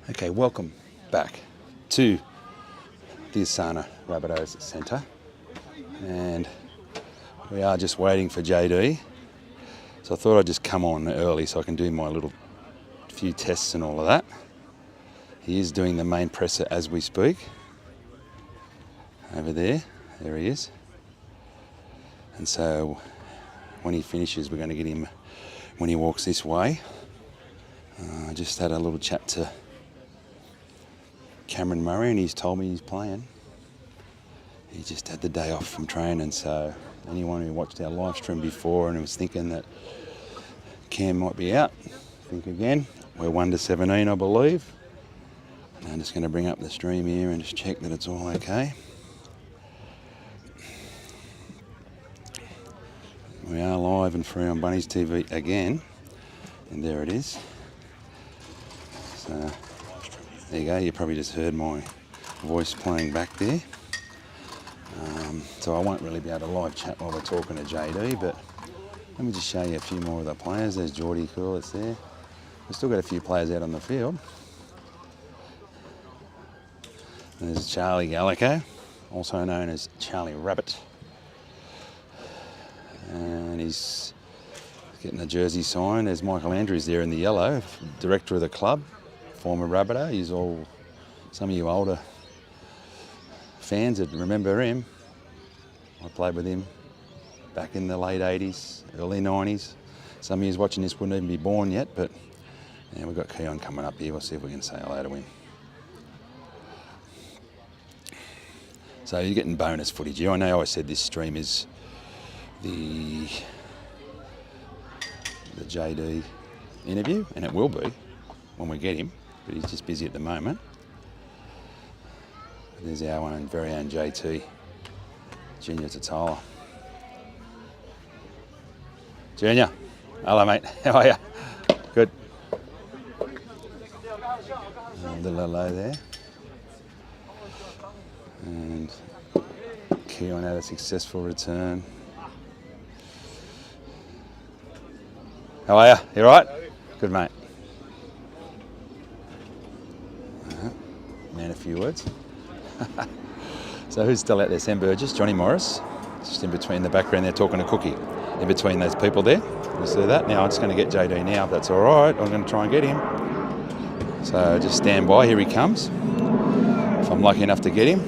Okay, welcome back to the Rabbitohs Centre, and we are just waiting for JD. So I thought I'd just come on early so I can do my little few tests and all of that. He is doing the main presser as we speak. Over there he is. And so when he finishes, we're going to get him when he walks this way. I just had a little chat to Cameron Murray and he's told me he's playing. He just had the day off from training, so anyone who watched our live stream before and was thinking that Cam might be out, think again. We're 1-17, I believe. And I'm just going to bring up the stream here and just check that it's all okay. We are live and free on Bunnies TV again, and there it is. So there you go, you probably just heard my voice playing back there. So I won't really be able to live chat while we're talking to JD, but let me just show you a few more of the players. There's Geordie Cool, it's there. We've still got a few players out on the field. And there's Charlie Gallico, also known as Charlie Rabbit. And he's getting a jersey signed. There's Michael Andrews there in the yellow, director of the club, former Rabbitoh. He's all, some of you older fans that remember him. I played with him back in the late 80s, early 90s. Some of you watching this wouldn't even be born yet, but yeah, we've got Keon coming up here. We'll see if we can say hello to him. So you're getting bonus footage. I know I said this stream is the JD interview, and it will be when we get him, but he's just busy at the moment. There's our own, very own JT, Junior Tatala. Junior, hello mate, how are you? Good. A little hello there. And Keon had a successful return. How are you? You alright? Good mate. Man, a few words. So who's still out there? Sam Burgess, Johnny Morris, just in between the background there talking to Cookie, in between those people there. You see that? Now I'm just going to get JD now, if that's all right. I'm going to try and get him. So just stand by, here he comes. If I'm lucky enough to get him.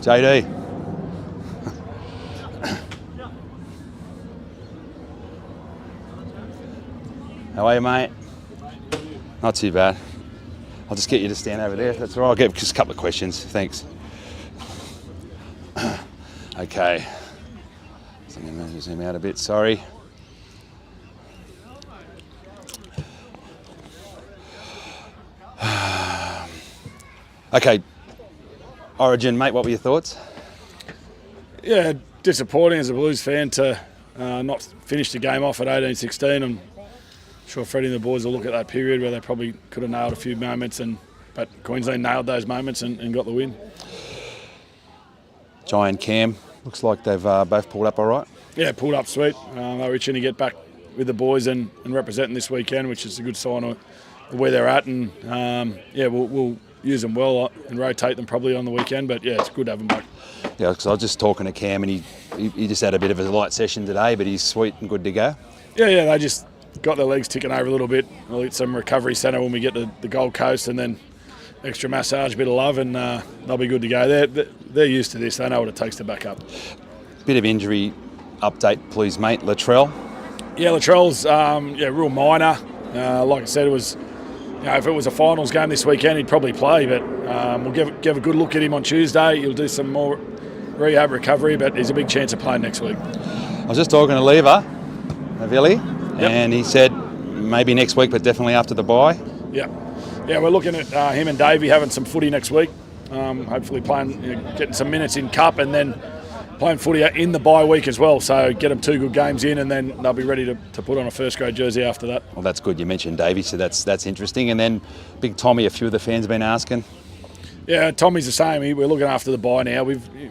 JD. How are you, mate? Not too bad. I'll just get you to stand over there, if that's all right. I'll get just a couple of questions, thanks. Okay. So I'm going to zoom out a bit, sorry. Okay, Origin, mate, what were your thoughts? Yeah, disappointing as a Blues fan to not finish the game off at 18-16. I'm sure Freddie and the boys will look at that period where they probably could have nailed a few moments, but Queensland nailed those moments and got the win. Jai and Cam, looks like they've both pulled up all right. Yeah, pulled up sweet. They were itching to get back with the boys and representing this weekend, which is a good sign of where they're at. And yeah, we'll use them well and rotate them probably on the weekend, but yeah, it's good to have them back. Yeah, because I was just talking to Cam and he just had a bit of a light session today, but he's sweet and good to go. Yeah, they just got their legs ticking over a little bit. We'll get some recovery centre when we get to the Gold Coast, and then extra massage, bit of love, and they'll be good to go. They're used to this. They know what it takes to back up. Bit of injury update, please, mate. Latrell? Yeah, Latrell's real minor. Like I said, it was, if it was a finals game this weekend, he'd probably play, but we'll give a good look at him on Tuesday. He'll do some more rehab recovery, but there's a big chance of playing next week. I was just talking to Lever, Avilli, and he said maybe next week, but definitely after the bye. Yeah, we're looking at him and Davey having some footy next week. Hopefully playing, getting some minutes in Cup, and then playing footy in the bye week as well. So get them 2 good games in, and then they'll be ready to put on a first grade jersey after that. Well, that's good. You mentioned Davey, so that's interesting. And then Big Tommy, a few of the fans have been asking. Yeah, Tommy's the same. We're looking after the bye now.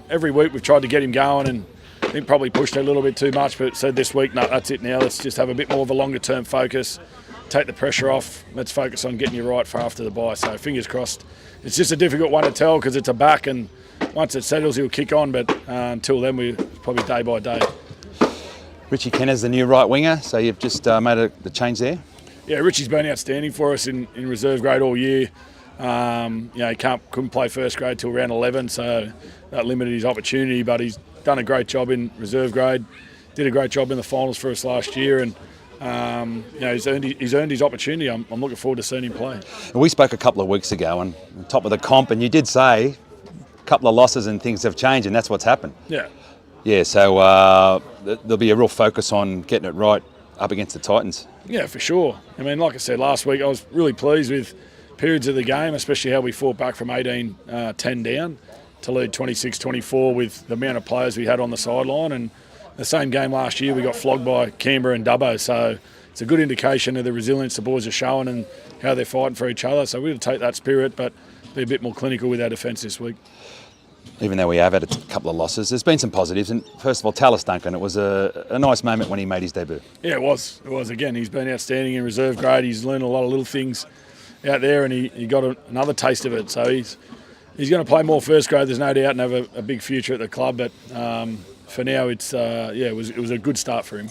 Every week we've tried to get him going and I think probably pushed it a little bit too much, but said this week, no, that's it now. Let's just have a bit more of a longer-term focus, take the pressure off. Let's focus on getting you right for after the bye. So fingers crossed. It's just a difficult one to tell because it's a back, and once it settles, he'll kick on. But until then, we're probably day by day. Richie Kenner's the new right winger, so you've just made the change there? Yeah, Richie's been outstanding for us in reserve grade all year. He couldn't play first grade till round 11, so that limited his opportunity. But he's done a great job in reserve grade. Did a great job in the finals for us last year, and he's earned his opportunity. I'm looking forward to seeing him play. We spoke a couple of weeks ago on top of the comp, and you did say a couple of losses and things have changed, and that's what's happened. Yeah. Yeah, so there'll be a real focus on getting it right up against the Titans. Yeah, for sure. I mean, like I said last week, I was really pleased with periods of the game, especially how we fought back from 18-10 down to lead 26-24 with the amount of players we had on the sideline. And the same game last year, we got flogged by Canberra and Dubbo. So it's a good indication of the resilience the boys are showing and how they're fighting for each other. So we're going to take that spirit, but be a bit more clinical with our defence this week. Even though we have had a couple of losses, there's been some positives. And first of all, Tallis Duncan, it was a nice moment when he made his debut. Yeah, it was. It was. Again, he's been outstanding in reserve grade. He's learned a lot of little things out there, and he got another taste of it. So he's going to play more first grade, there's no doubt, and have a big future at the club. But for now, it was a good start for him.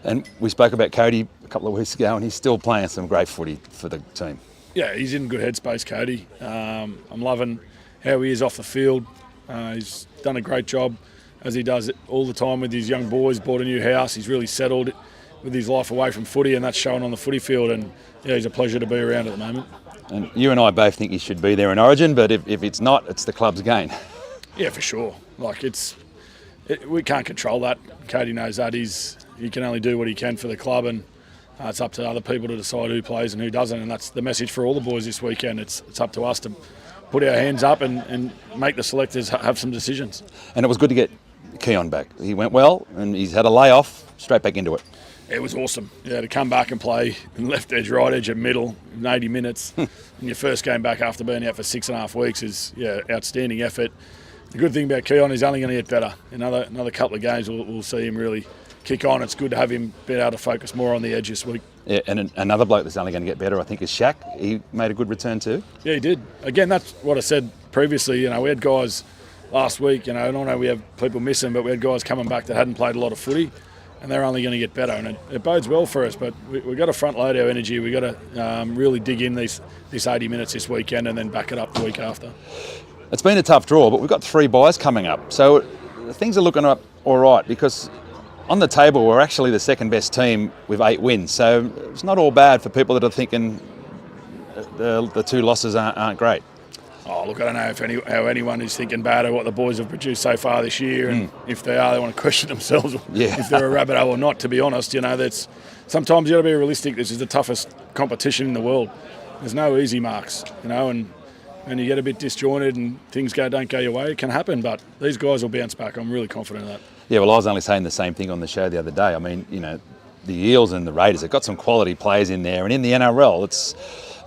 And we spoke about Cody a couple of weeks ago, and he's still playing some great footy for the team. Yeah, he's in good headspace, Cody. I'm loving how he is off the field. He's done a great job, as he does it all the time with his young boys. Bought a new house. He's really settled with his life away from footy, and that's showing on the footy field. And yeah, he's a pleasure to be around at the moment. And you and I both think he should be there in Origin, but if it's not, it's the club's gain. Yeah, for sure. Like we can't control that. Cody knows that. He can only do what he can for the club, and it's up to other people to decide who plays and who doesn't. And that's the message for all the boys this weekend. It's up to us to put our hands up and make the selectors have some decisions. And it was good to get Keon back. He went well, and he's had a layoff, straight back into it. It was awesome. Yeah, to come back and play in left edge, right edge, and middle in 80 minutes in your first game back after being out for 6.5 weeks is outstanding effort. The good thing about Keon is only going to get better. Another couple of games we'll see him really kick on. It's good to have him be able to focus more on the edge this week. Yeah, and another bloke that's only going to get better, I think, is Shaq. He made a good return too. Yeah, he did. Again, that's what I said previously. We had guys last week, and I know we have people missing, but we had guys coming back that hadn't played a lot of footy, and they're only going to get better. And it bodes well for us, but we've got to front load our energy. We've got to really dig in this 80 minutes this weekend and then back it up the week after. It's been a tough draw, but we've got 3 buys coming up. So things are looking up all right because on the table, we're actually the second best team with 8 wins. So it's not all bad for people that are thinking the 2 losses aren't great. Oh, look, I don't know how anyone is thinking bad of what the boys have produced so far this year. And if they are, they want to question themselves if they're a Rabbitoh or not, to be honest. That's sometimes you've got to be realistic. This is the toughest competition in the world. There's no easy marks, and you get a bit disjointed and things don't go your way. It can happen, but these guys will bounce back. I'm really confident of that. Yeah, well, I was only saying the same thing on the show the other day. I mean, the Eels and the Raiders have got some quality players in there, and in the NRL, it's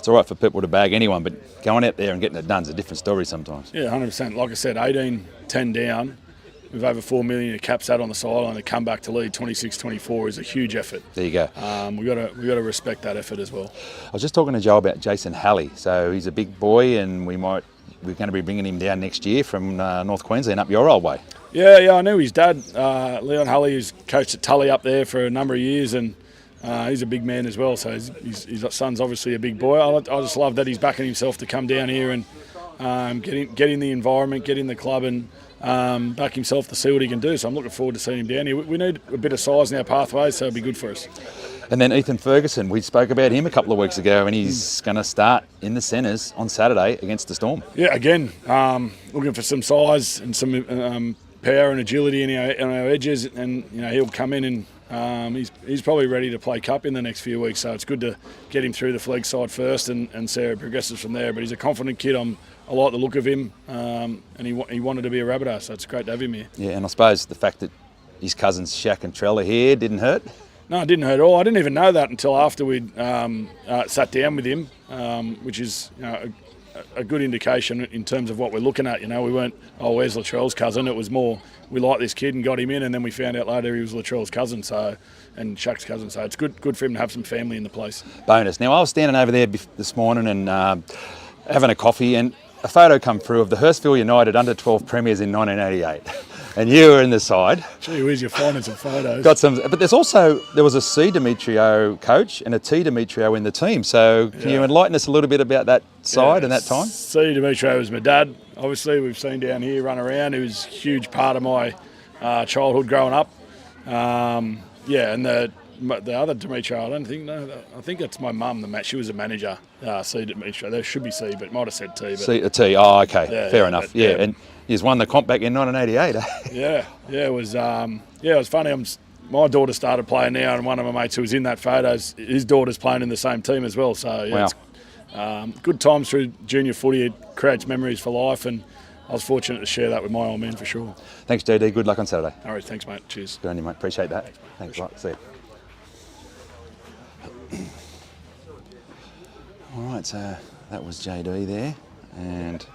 all right for people to bag anyone, but going out there and getting it done is a different story sometimes. Yeah, 100%. Like I said, 18-10 down, with over 4 million of caps out on the sideline, to come back to lead 26-24 is a huge effort. There you go. We've got to respect that effort as well. I was just talking to Joe about Jason Halley. So he's a big boy, and we're going to be bringing him down next year from North Queensland up your old way. Yeah, I knew his dad, Leon Halley, who's coached at Tully up there for a number of years, and he's a big man as well. So his son's obviously a big boy. I just love that he's backing himself to come down here and get in the environment, get in the club, and back himself to see what he can do. So I'm looking forward to seeing him down here. We need a bit of size in our pathways, so it'll be good for us. And then Ethan Ferguson, we spoke about him a couple of weeks ago, and he's going to start in the centres on Saturday against the Storm. Yeah, again, looking for some size and some power and agility in our edges, and he'll come in and he's probably ready to play cup in the next few weeks. So it's good to get him through the flag side first and see how it progresses from there. But he's a confident kid. I like the look of him, and he wanted to be a Rabbitoh, so it's great to have him here. Yeah, and I suppose the fact that his cousins Shaq and Trell are here didn't hurt. No, it didn't hurt at all. I didn't even know that until after we'd sat down with him, which is a good indication in terms of what we're looking at. You know, we weren't, oh, where's Latrell's cousin? It was more, we like this kid and got him in, and then we found out later he was Latrell's cousin, and Chuck's cousin. So it's good for him to have some family in the place. Bonus. Now, I was standing over there this morning and having a coffee, and a photo come through of the Hurstville United under-12 premiers in 1988. And you were in the side. Gee whiz, you're finding some photos. Got some, but there was a C Demetriou coach and a T Demetriou in the team. So can you enlighten us a little bit about that side and that time? C Demetriou was my dad. Obviously, we've seen down here run around. He was a huge part of my childhood growing up. And the other Demetriou, I don't think, I think that's my mum. She was a manager. C Demetriou. There should be C, but might have said T. But C, a T. Oh, okay, fair enough. And he's won the comp back in 1988. It was funny. My daughter started playing now, and one of my mates who was in that photo, his daughter's playing in the same team as well. So it's good times through junior footy. It creates memories for life, and I was fortunate to share that with my old man for sure. Thanks, JD. Good luck on Saturday. All right, thanks, mate. Cheers. Good on you, mate. Appreciate that. Thanks a lot. See you. All right, so that was JD there, and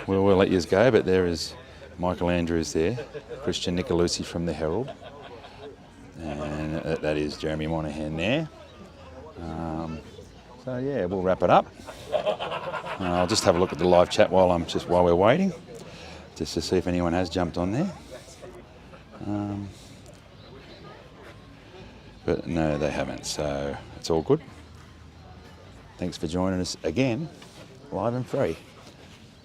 we'll let you go, but there is Michael Andrews there, Christian Nicolosi from the Herald, and that is Jeremy Monahan there. We'll wrap it up. I'll just have a look at the live chat while we're waiting, just to see if anyone has jumped on there. But no, they haven't, so it's all good. Thanks for joining us again, live and free.